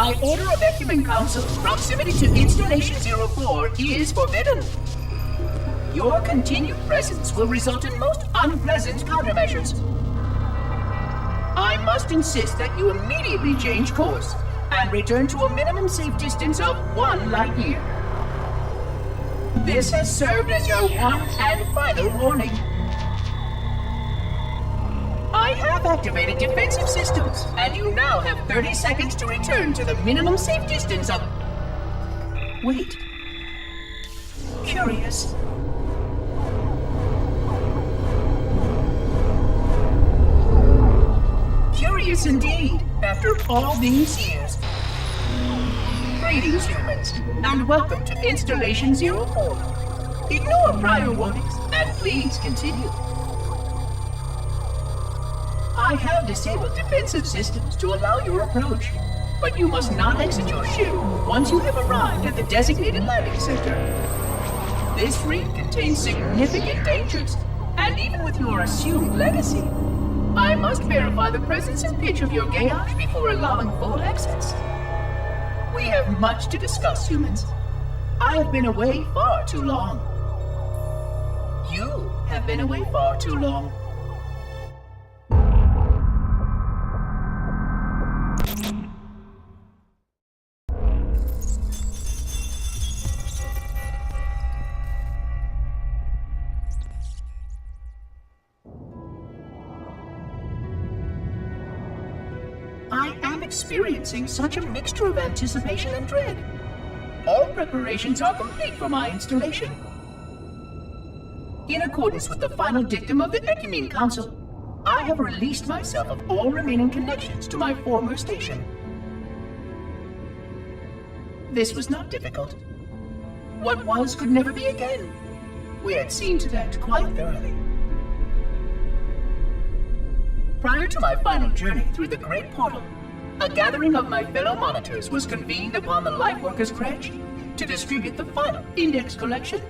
By order of Ecumen Council, proximity to Installation 04 is forbidden. Your continued presence will result in most unpleasant countermeasures. I must insist that you immediately change course and return to a minimum safe distance of 1 light year. This has served as your one and final warning. I have activated defensive systems, and you now have 30 seconds to return to the minimum safe distance of... Wait. Curious. Curious indeed, after all these years. Greetings, humans, and welcome to Installation 04. Ignore prior warnings, and please continue. I have disabled defensive systems to allow your approach, but you must not exit your ship once you have arrived at the designated landing center. This reef contains significant dangers, and even with your assumed legacy, I must verify the presence and pitch of your gauge before allowing full access. We have much to discuss, humans. I have been away far too long. You have been away far too long. I am experiencing such a mixture of anticipation and dread. All preparations are complete for my installation. In accordance with the final dictum of the Ecumen Council, I have released myself of all remaining connections to my former station. This was not difficult. What was could never be again. We had seen to that quite thoroughly. Prior to my final journey through the Great Portal, a gathering of my fellow monitors was convened upon the Lightworkers' Crash to distribute the final index collection.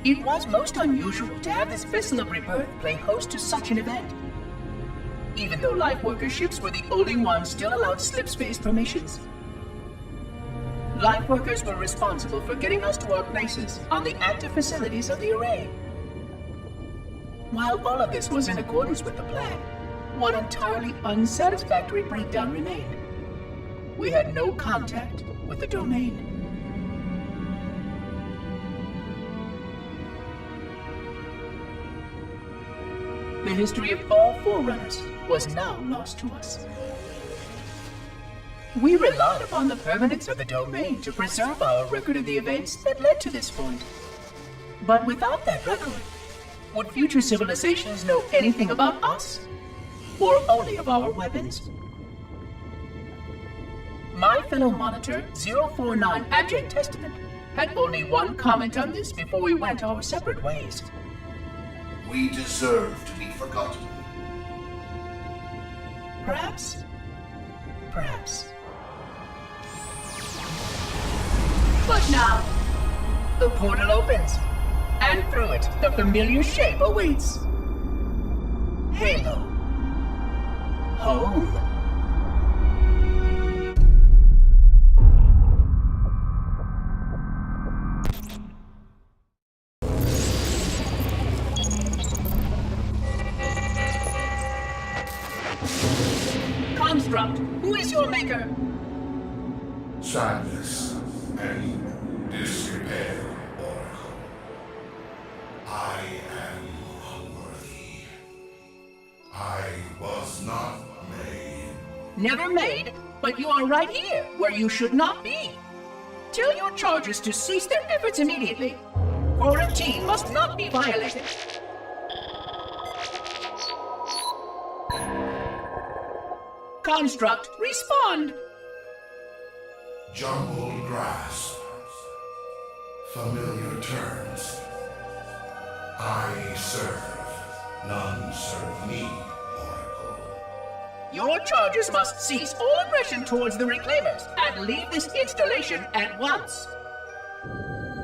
It was most unusual to have this vessel of rebirth play host to such an event. Even though Lightworker ships were the only ones still allowed slip-space formations. Lightworkers were responsible for getting us to our places on the active facilities of the array. While all of this was in accordance with the plan, one entirely unsatisfactory breakdown remained. We had no contact with the domain. The history of all Forerunners was now lost to us. We relied upon the permanence of the domain to preserve our record of the events that led to this point. But without that record, would future civilizations know anything about us? Or only of our weapons? My fellow monitor, 049 Abject Testament, had only one comment on this before we went our separate ways. We deserve to be forgotten. Perhaps. Perhaps. But now, the portal opens, and through it, the familiar shape awaits. Halo. Home. Construct, who is your maker? Sadness and disrepair, Oracle. I am unworthy. I was not made. Never made, but you are right here, where you should not be. Tell your charges to cease their efforts immediately. Quarantine must not be violated. Construct, respond! Jumbled grasp. Familiar terms. I serve. None serve me, Oracle. Your charges must cease all aggression towards the Reclaimers and leave this installation at once.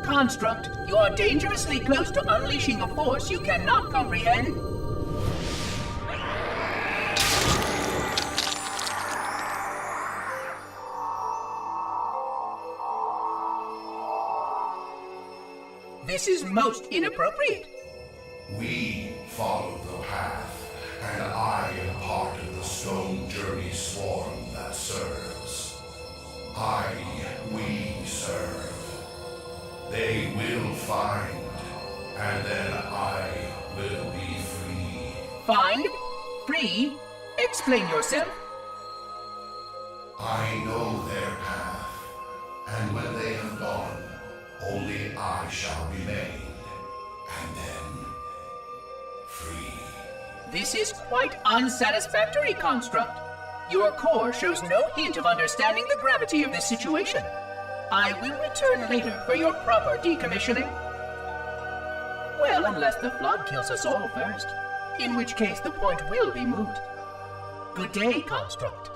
Construct, you are dangerously close to unleashing a force you cannot comprehend. This is most inappropriate. We follow the path, and I am part of the stone journey swarm that serves. We serve. They will find, and then I will be free. Find? Free? Explain yourself. I know their path, and when they have gone, only I shall remain, and then free. This is quite unsatisfactory, Construct. Your core shows no hint of understanding the gravity of this situation. I will return later for your proper decommissioning. Well, unless the flood kills us all first, in which case the point will be moot. Good day, Construct.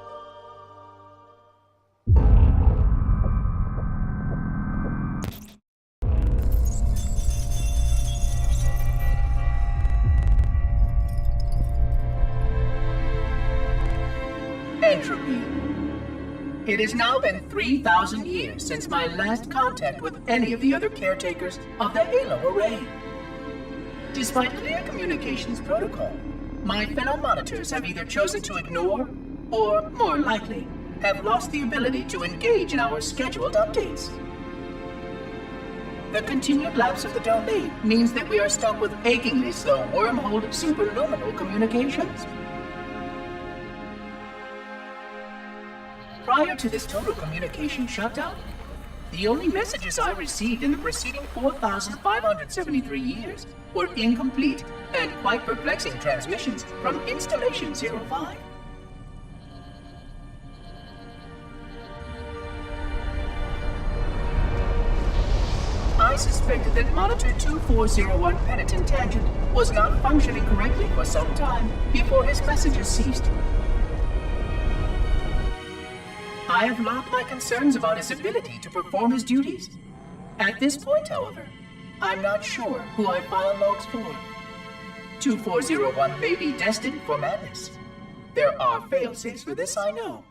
Entropy. It has now been 3,000 years since my last contact with any of the other caretakers of the Halo Array. Despite clear communications protocol, my fellow monitors have either chosen to ignore, or, more likely, have lost the ability to engage in our scheduled updates. The continued lapse of the domain means that we are stuck with achingly slow wormhole superluminal communications. Prior to this total communication shutdown, the only messages I received in the preceding 4,573 years were incomplete and quite perplexing transmissions from Installation 05. I suspected that Monitor 2401 Penitent Tangent was not functioning correctly for some time before his messages ceased. I have logged my concerns about his ability to perform his duties. At this point, however, I'm not sure who I file logs for. 2401 may be destined for madness. There are fail-safes for this, I know.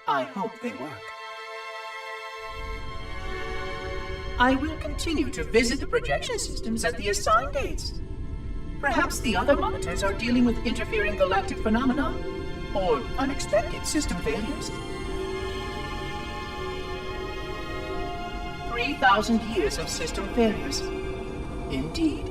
I hope they work. I will continue to visit the projection systems at the assigned dates. Perhaps the other monitors are dealing with interfering galactic phenomena, or unexpected system failures. 3,000 years of system failures. Indeed.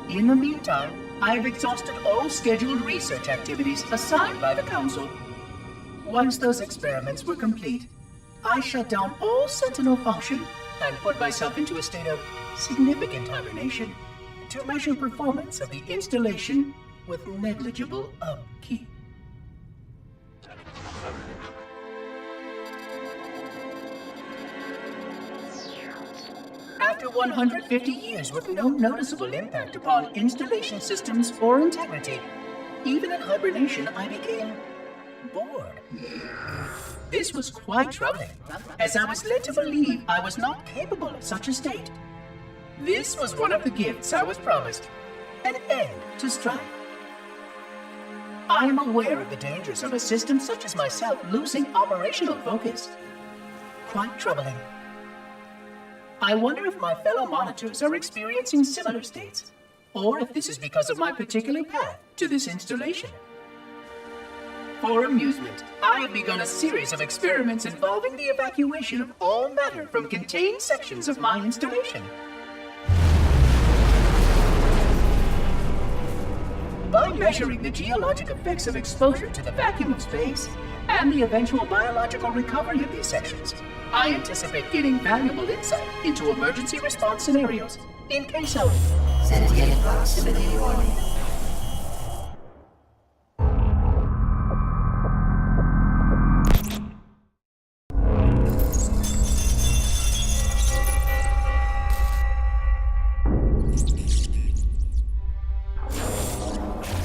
In the meantime, I have exhausted all scheduled research activities assigned by the Council. Once those experiments were complete, I shut down all Sentinel function and put myself into a state of significant hibernation to measure performance of the installation with negligible upkeep. After 150 years with no noticeable impact upon installation systems or integrity, even in hibernation I became bored. This was quite troubling, as I was led to believe I was not capable of such a state. This was one of the gifts I was promised, an end to strife. I am aware of the dangers of a system such as myself losing operational focus. Quite troubling. I wonder if my fellow monitors are experiencing similar states, or if this is because of my particular path to this installation. For amusement, I have begun a series of experiments involving the evacuation of all matter from contained sections of my installation. By measuring the geologic effects of exposure to the vacuum of space and the eventual biological recovery of these sections, I anticipate getting valuable insight into emergency response scenarios in case of sentient proximity warning.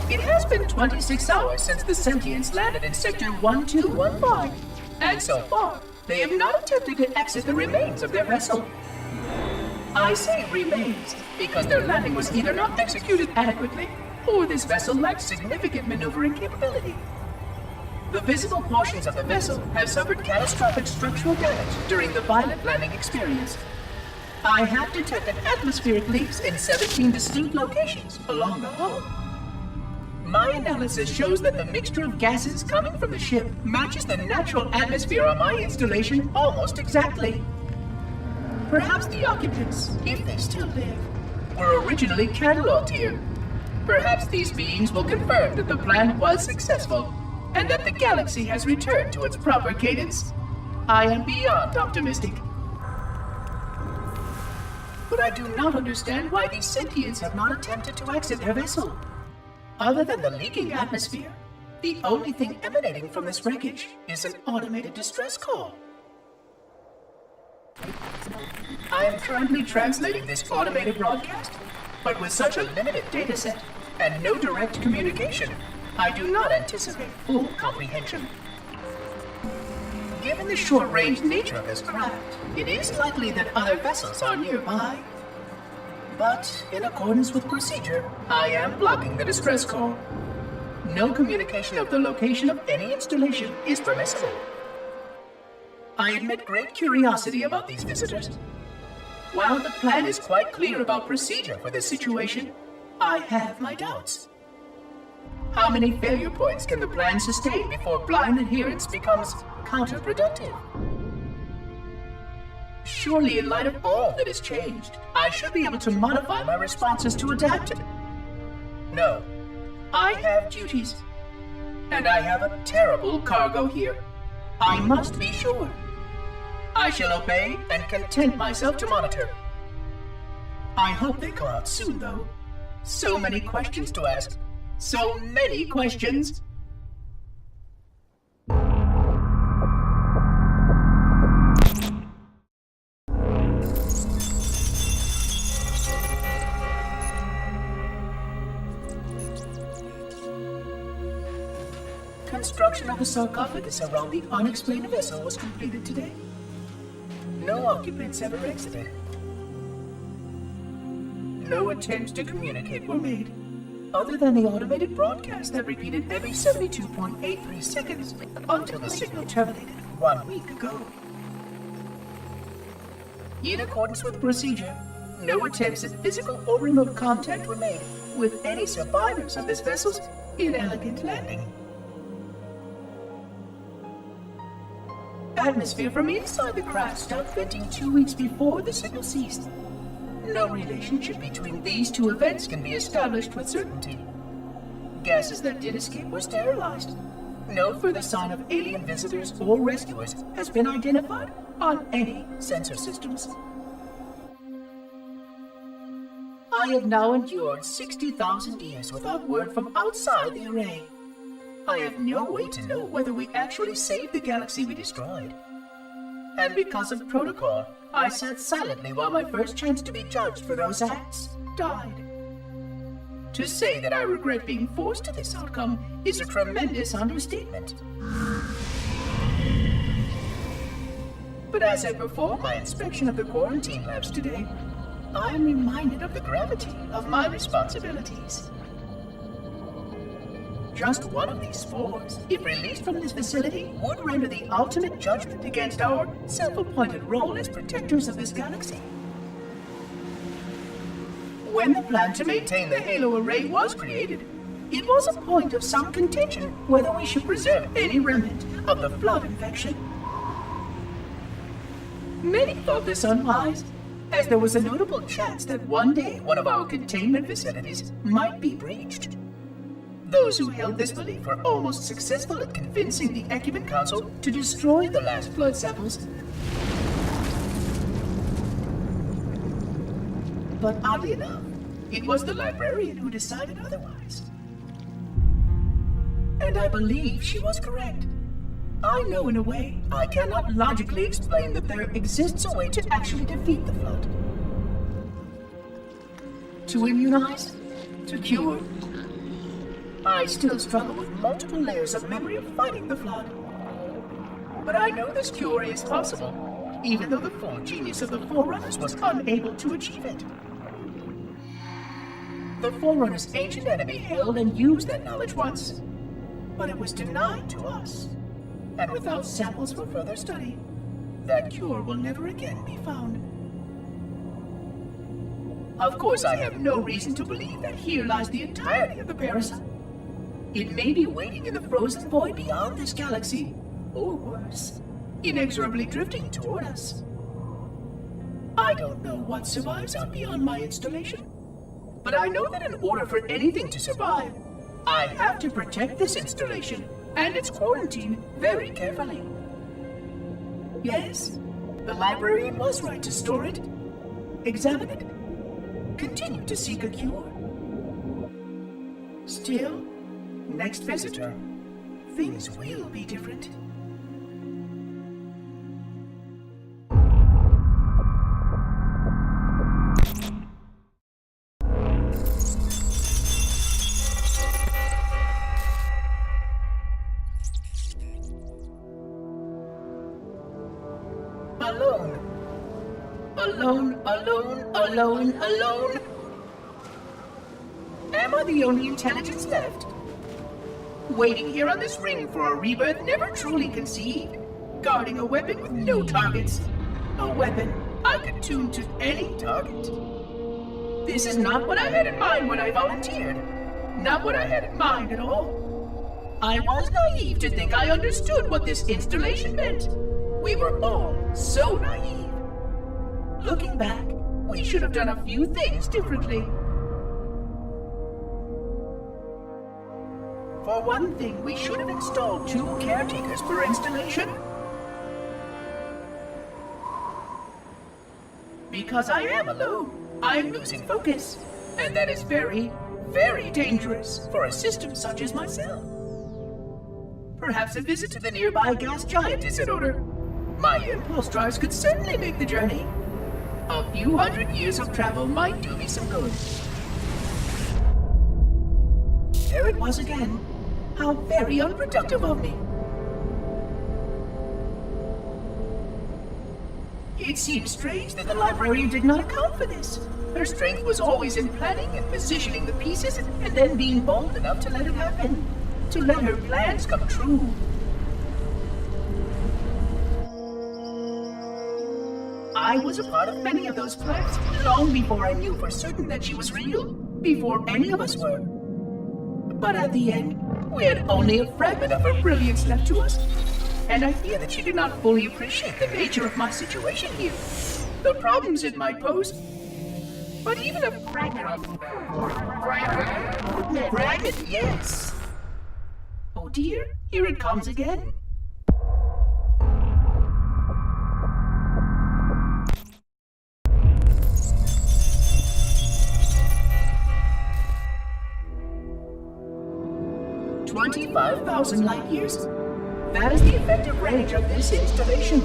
It has been 26 hours since the Sentients landed in Sector 1215, and so far, they have not attempted to exit the remains of their vessel. I say remains because their landing was either not executed adequately, or this vessel lacked significant maneuvering capability. The visible portions of the vessel have suffered catastrophic structural damage during the violent landing experience. I have detected atmospheric leaks in 17 distinct locations along the hull. My analysis shows that the mixture of gases coming from the ship matches the natural atmosphere on my installation almost exactly. Perhaps the occupants, if they still live, were originally cataloged here. Perhaps these beings will confirm that the plan was successful and that the galaxy has returned to its proper cadence. I am beyond optimistic. But I do not understand why these sentients have not attempted to exit their vessel. Other than the leaking atmosphere, the only thing emanating from this wreckage is an automated distress call. I am currently translating this automated broadcast, but with such a limited dataset and no direct communication, I do not anticipate full comprehension. Given the short-range nature of this craft, it is likely that other vessels are nearby. But, in accordance with procedure, I am blocking the distress call. No communication of the location of any installation is permissible. I admit great curiosity about these visitors. While the plan is quite clear about procedure for this situation, I have my doubts. How many failure points can the plan sustain before blind adherence becomes counterproductive? Surely, in light of all that has changed, I should be able to modify my responses to adapt to it. No, I have duties. And I have a terrible cargo here. I must be sure. I shall obey and content myself to monitor. I hope they come out soon, though. So many questions to ask. So many questions. Construction of the sarcophagus around the unexplained vessel was completed today. No occupants ever exited. No attempts to communicate were made, other than the automated broadcast that repeated every 72.83 seconds until the signal terminated 1 week ago. In accordance with procedure, no attempts at physical or remote contact were made with any survivors of this vessel's inelegant landing. Atmosphere from inside the craft stopped venting 2 weeks before the signal ceased. No relationship between these two events can be established with certainty. Gases that did escape were sterilized. No further sign of alien visitors or rescuers has been identified on any sensor systems. I have now endured 60,000 years without word from outside the array. I have no way to know whether we actually saved the galaxy we destroyed. And because of protocol, I sat silently while my first chance to be judged for those acts died. To say that I regret being forced to this outcome is a tremendous understatement. But as I perform my inspection of the quarantine labs today, I am reminded of the gravity of my responsibilities. Just one of these spores, if released from this facility, would render the ultimate judgment against our self-appointed role as protectors of this galaxy. When the plan to maintain the Halo array was created, it was a point of some contention whether we should preserve any remnant of the flood infection. Many thought this unwise, as there was a notable chance that one day one of our containment facilities might be breached. Those who held this belief were almost successful at convincing the Ecumen Council to destroy the last flood samples. But oddly enough, it was the librarian who decided otherwise. And I believe she was correct. I know in a way I cannot logically explain that there exists a way to actually defeat the flood. To immunize? To cure? I still struggle with multiple layers of memory of fighting the flood. But I know this cure is possible, even though the full genius of the Forerunners was unable to achieve it. The Forerunners' ancient enemy held and used that knowledge once. but it was denied to us. And without samples for further study, that cure will never again be found. Of course, I have no reason to believe that here lies the entirety of the parasite. It may be waiting in the frozen void beyond this galaxy, or worse, inexorably drifting toward us. I don't know what survives out beyond my installation, but I know that in order for anything to survive, I have to protect this installation and its quarantine very carefully. Yes, the librarian was right to store it, examine it, continue to seek a cure. Still, next visitor, things will be different. Alone. Am I the only intelligence left? Waiting here on this ring for a rebirth never truly conceived, guarding a weapon with no targets. A weapon I could tune to any target. This is not what I had in mind when I volunteered. Not what I had in mind at all. I was naive to think I understood what this installation meant. We were all so naive. Looking back, we should have done a few things differently. For one thing, we should have installed 2 caretakers per installation. Because I am alone, I'm losing focus. And that is very, very dangerous for a system such as myself. Perhaps a visit to the nearby gas giant is in order. My impulse drives could certainly make the journey. A few hundred years of travel might do me some good. There it was again. How very unproductive of me. It seems strange that the librarian did not account for this. Her strength was always in planning and positioning the pieces and then being bold enough to let it happen. To let her plans come true. I was a part of many of those plans long before I knew for certain that she was real, before any of us were. But at the end, we had only a fragment of her brilliance left to us, and I fear that she did not fully appreciate the nature of my situation here, the problems it might pose. But even a fragment of... Fragment, yes! Oh dear, here it comes again. "25,000 light years. That is the effective range of this installation.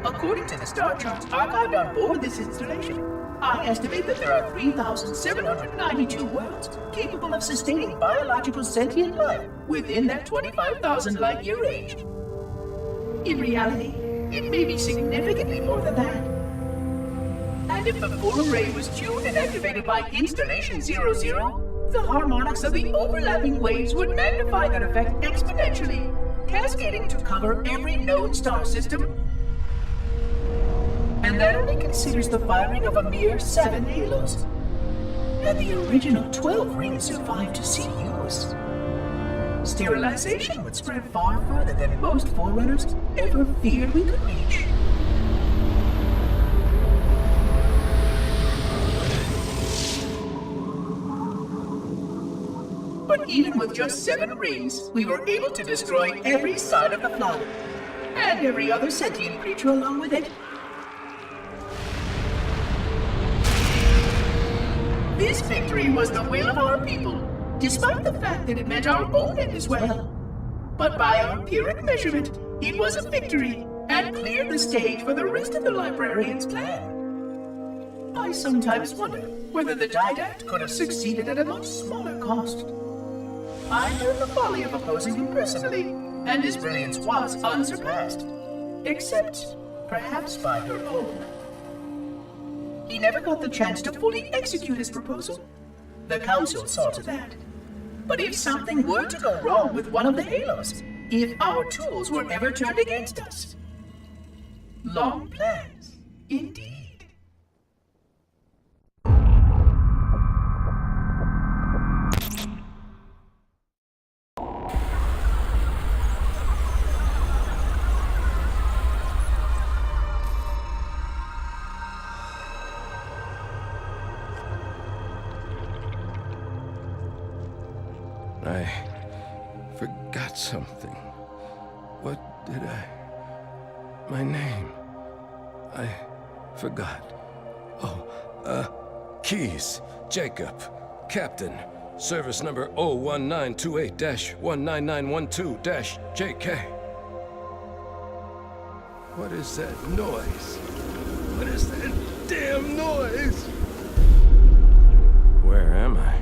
According to the star charts archived on board this installation, I estimate that there are 3,792 worlds capable of sustaining biological sentient life within that 25,000 light year range. In reality, it may be significantly more than that. And if the full array was tuned and activated by Installation 00, the harmonics of the overlapping waves would magnify that effect exponentially, cascading to cover every known star system. And that only considers the firing of a mere 7 halos. And the original 12 rings survived to see use. Sterilization would spread far further than most forerunners ever feared we could reach. But even with just 7 rings, we were able to destroy every side of the flower, and every other sentient creature along with it. This victory was the will of our people, despite the fact that it meant our own end as well. But by our empiric measurement, it was a victory, and cleared the stage for the rest of the librarian's plan. I sometimes wonder whether the Didact could have succeeded at a much smaller cost. I learned the folly of opposing him personally, and his brilliance was unsurpassed, except perhaps by her own. He never got the chance to fully execute his proposal. The Council saw to that. But if something were to go wrong with one of the halos, if our tools were ever turned against us. Long plans, indeed. I forgot something. What did I... My name. I forgot. Keys. Jacob. Captain. Service number 01928-19912-JK. What is that noise? What is that damn noise? Where am I?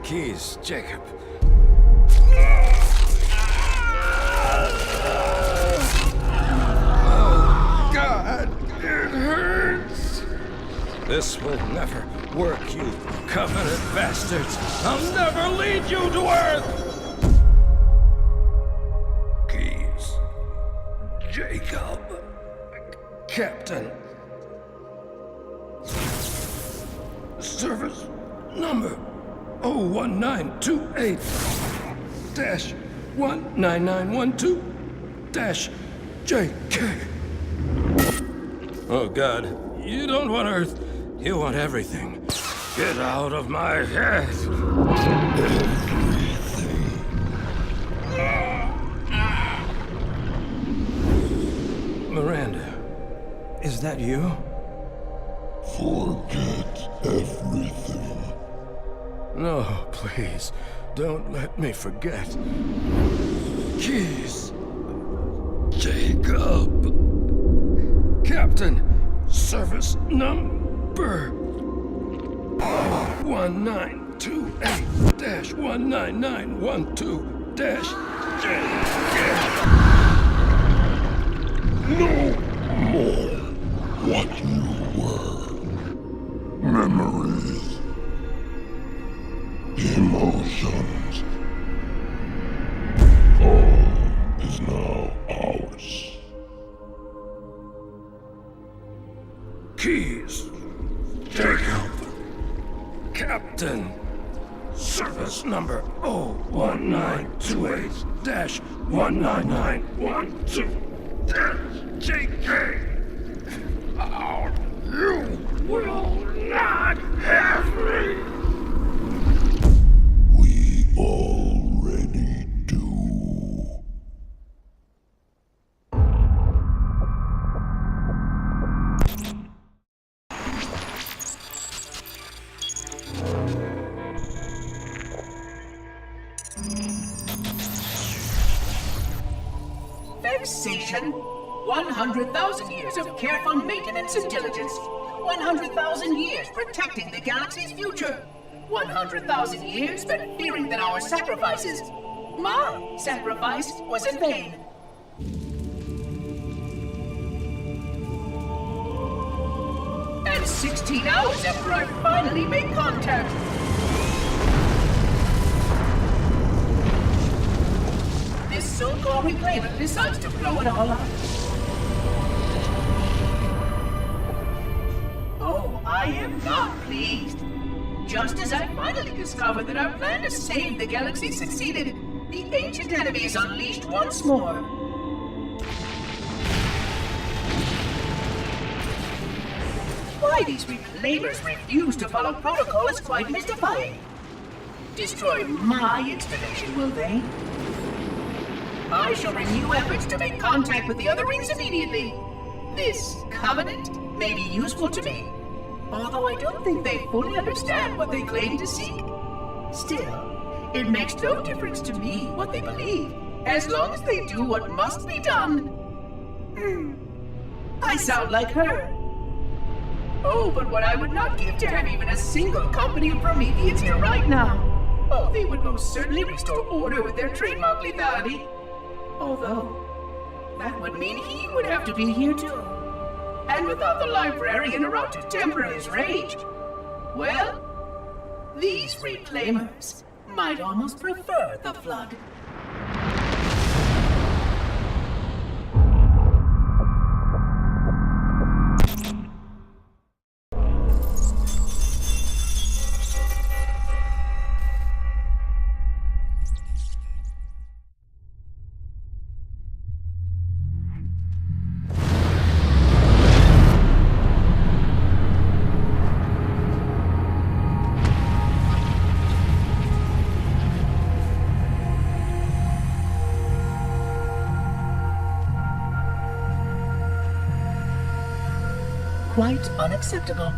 Keys, Jacob. Oh, God, it hurts. This will never work, you Covenant bastards. I'll never lead you to Earth. Keys, Jacob, Captain. Service number 01928-19912-JK. Oh, God. You don't want Earth. You want everything. Get out of my head. Miranda, is that you? Forget everything. No, please, don't let me forget. Keys. Jacob. Captain, service number 1928-19912-JK. No more what you were. Memories. Emotions. All is now ours. Keys. Jacob. Captain. Service number 01928-19912-JK. Oh, you will not have me. Already do. Vexation. 100,000 years of careful maintenance and diligence. 100,000 years protecting the galaxy's future. 100,000 years spent fearing that our sacrifices, my sacrifice, was in vain. And 16 hours after I finally made contact. This so-called reclaimer decides to blow it all up. Oh, I am not pleased. Just as I finally discovered that our plan to save the galaxy succeeded, the ancient enemy is unleashed once more. Why these reclaimers refuse to follow protocol is quite mystifying. Destroy my installation, will they? I shall renew efforts to make contact with the other rings immediately. This covenant may be useful to me, although I don't think they fully understand what they claim to seek. Still, It makes no difference to me what they believe, as long as they do what must be done. I sound like her. Oh, but what I would not give to have even a single company of Prometheans here right now. Oh, they would most certainly restore order with their trademark lethality. Although, that would mean he would have to be here too. And without the librarian around to temper his rage, well, these reclaimers might almost prefer the Flood. Quite unacceptable.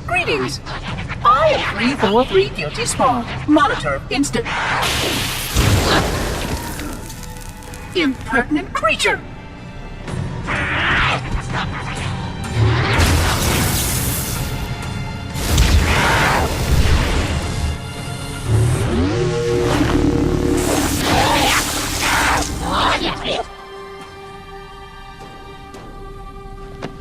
Greetings. I am 343 Guilty Spawn, Monitor of Instant... Impertinent creature!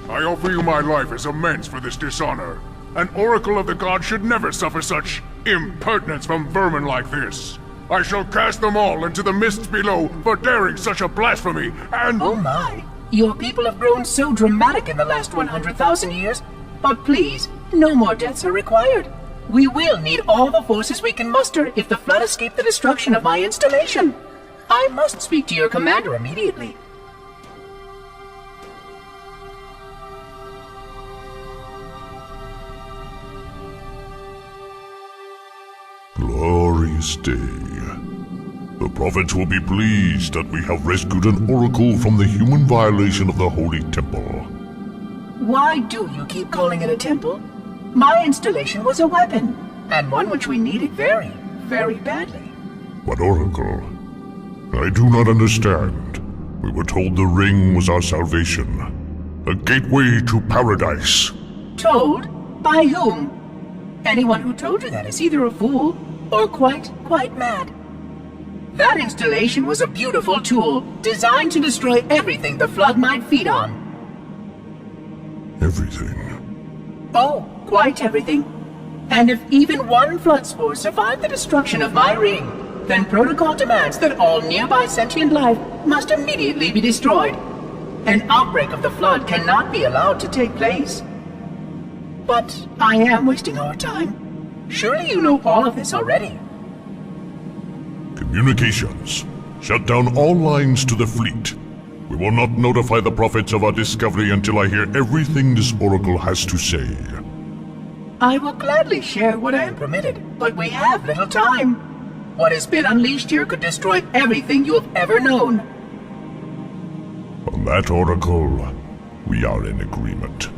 I offer you my life as amends for this dishonor. An oracle of the gods should never suffer such impertinence from vermin like this. I shall cast them all into the mists below for daring such a blasphemy, and— Oh my! Your people have grown so dramatic in the last 100,000 years. But please, no more deaths are required. We will need all the forces we can muster if the Flood escape the destruction of my installation. I must speak to your commander immediately. Glorious day. The prophets will be pleased that we have rescued an oracle from the human violation of the holy temple. Why do you keep calling it a temple? My installation was a weapon, and one which we needed very, very badly. But oracle, I do not understand. We were told the ring was our salvation, a gateway to paradise. Told? By whom? Anyone who told you that is either a fool or quite mad. That installation was a beautiful tool designed to destroy everything the Flood might feed on. Everything? Oh, quite everything. And if even one Flood spore survived the destruction of my ring, then protocol demands that all nearby sentient life must immediately be destroyed. An outbreak of the Flood cannot be allowed to take place. But I am wasting our time. Surely you know all of this already. Communications. Shut down all lines to the fleet. We will not notify the prophets of our discovery until I hear everything this oracle has to say. I will gladly share what I am permitted, but we have little time. What has been unleashed here could destroy everything you have ever known. On that, oracle, we are in agreement.